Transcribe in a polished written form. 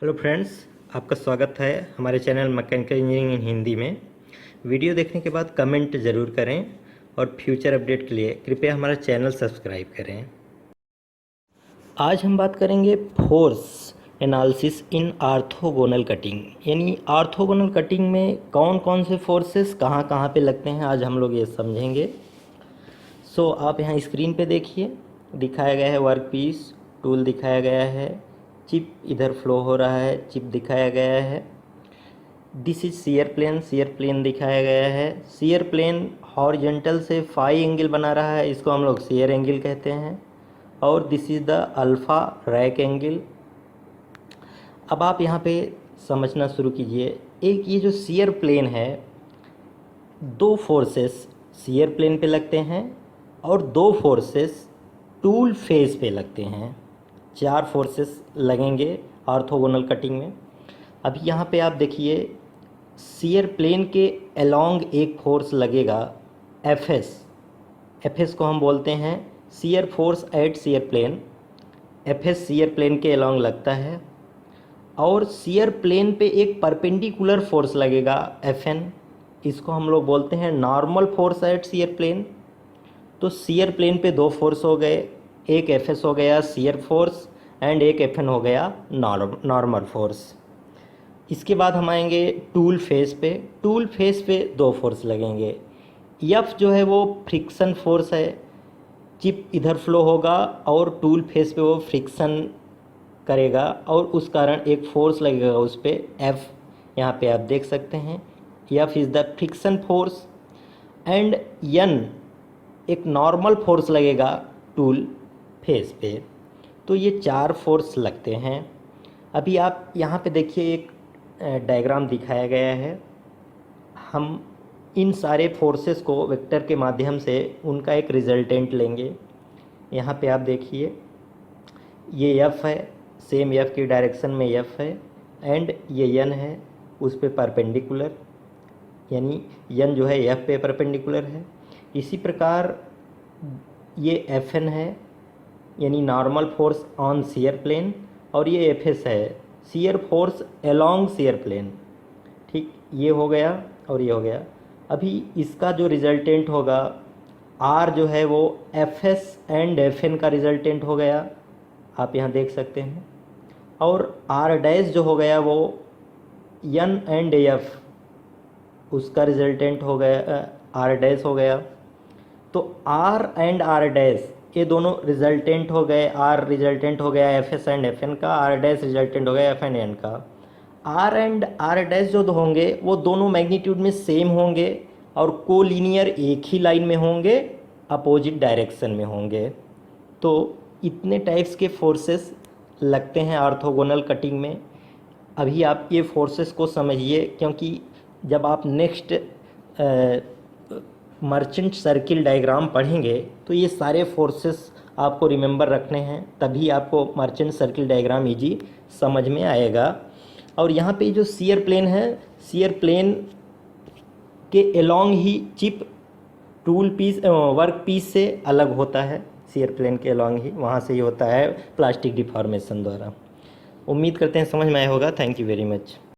Hello friends, आपका स्वागत है हमारे channel mechanical engineering in Hindi में। वीडियो देखने के बाद कमेंट ज़रूर करें और फ्यूचर अपडेट के लिए कृपया हमारा चैनल सब्सक्राइब करें। आज हम बात करेंगे force analysis in orthogonal cutting, यानी आर्थोगोनल कटिंग में कौन कौन से फोर्सेस कहाँ कहाँ पे लगते हैं, आज हम लोग ये समझेंगे। आप यहाँ स्क्रीन पे देखिए, दिखाया गया है वर्क पीस, टूल दिखाया गया है, चिप इधर फ्लो हो रहा है, चिप दिखाया गया है। दिस इज शेयर प्लेन दिखाया गया है। शेयर प्लेन हॉरिजॉन्टल से फाई एंगल बना रहा है, इसको हम लोग शेयर एंगल कहते हैं। और this is the alpha rack angle. अब आप यहाँ पे समझना शुरू कीजिए। एक ये जो शेयर प्लेन है, दो फोर्सेस शेयर प्लेन पे लगते हैं और दो फोर्सेस टूल फेस पे लगते हैं। चार फोर्सेस लगेंगे ऑर्थोगोनल कटिंग में। अब यहाँ पे आप देखिए, शेयर प्लेन के अलोंग एक फोर्स लगेगा एफ एस को हम बोलते हैं shear force at shear plane. F S shear plane के अलोंग लगता है। और शेयर प्लेन पे एक परपेंडिकुलर फोर्स लगेगा एफ एन, इसको हम लोग बोलते हैं normal force at shear plane. तो शेयर प्लेन पे दो फोर्स हो गए, एक एफ एस हो गया शेयर फोर्स एंड एक एफ एन हो गया नॉर्मल फोर्स। इसके बाद हम आएंगे टूल फेस पे। टूल फेस पे दो फोर्स लगेंगे। एफ जो है वो फ्रिक्शन फोर्स है, चिप इधर फ्लो होगा और टूल फेस पे वो फ्रिक्शन करेगा और उस कारण एक फोर्स लगेगा उस पर एफ। यहाँ पे आप देख सकते हैं F is the friction force. And N एक नॉर्मल फोर्स लगेगा टूल फेस पे। तो ये चार फोर्स लगते हैं। अभी आप यहाँ पे देखिए, एक डायग्राम दिखाया गया है। हम इन सारे फोर्सेस को वेक्टर के माध्यम से उनका एक रिजल्टेंट लेंगे। यहाँ पे आप देखिए, ये एफ है, सेम एफ की डायरेक्शन में एफ है, एंड ये एन है उस पे परपेंडिकुलर, यानी एन जो है एफ पे परपेंडिकुलर है। इसी प्रकार ये एफ एन है, यानी normal force on shear plane, और ये एफ एस है shear force along shear plane. ठीक, ये हो गया और ये हो गया। अभी इसका जो रिजल्टेंट होगा आर जो है वो F S and F N का रिजल्टेंट हो गया, आप यहाँ देख सकते हैं। और आर डैश जो हो गया वो एन एंड एफ, उसका रिजल्टेंट हो गया आर डैश हो गया। तो आर एंड आर डैश ये दोनों रिजल्टेंट हो गए। आर रिजल्टेंट हो गया F S and F N का, आर डैश रिजल्टेंट हो गया एफ एन एन का। आर एंड आर डैश जो होंगे वो दोनों मैग्नीट्यूड में सेम होंगे और कोलिनियर एक ही लाइन में होंगे, अपोजिट डायरेक्शन में होंगे। तो इतने टाइप्स के फोर्सेस लगते हैं ऑर्थोगोनल कटिंग में। अभी आप ये फोर्सेस को समझिए, क्योंकि जब आप नेक्स्ट मर्चेंट सर्किल डायग्राम पढ़ेंगे तो ये सारे फोर्सेस आपको रिमेंबर रखने हैं, तभी आपको मर्चेंट सर्किल डायग्राम इजी समझ में आएगा। और यहाँ पे जो शेयर प्लेन है, शेयर प्लेन के अलोंग ही chip tool piece work piece से अलग होता है। शेयर प्लेन के अलोंग ही वहाँ से ही होता है प्लास्टिक डिफॉर्मेशन द्वारा। उम्मीद करते हैं समझ में आया होगा। Thank you very much.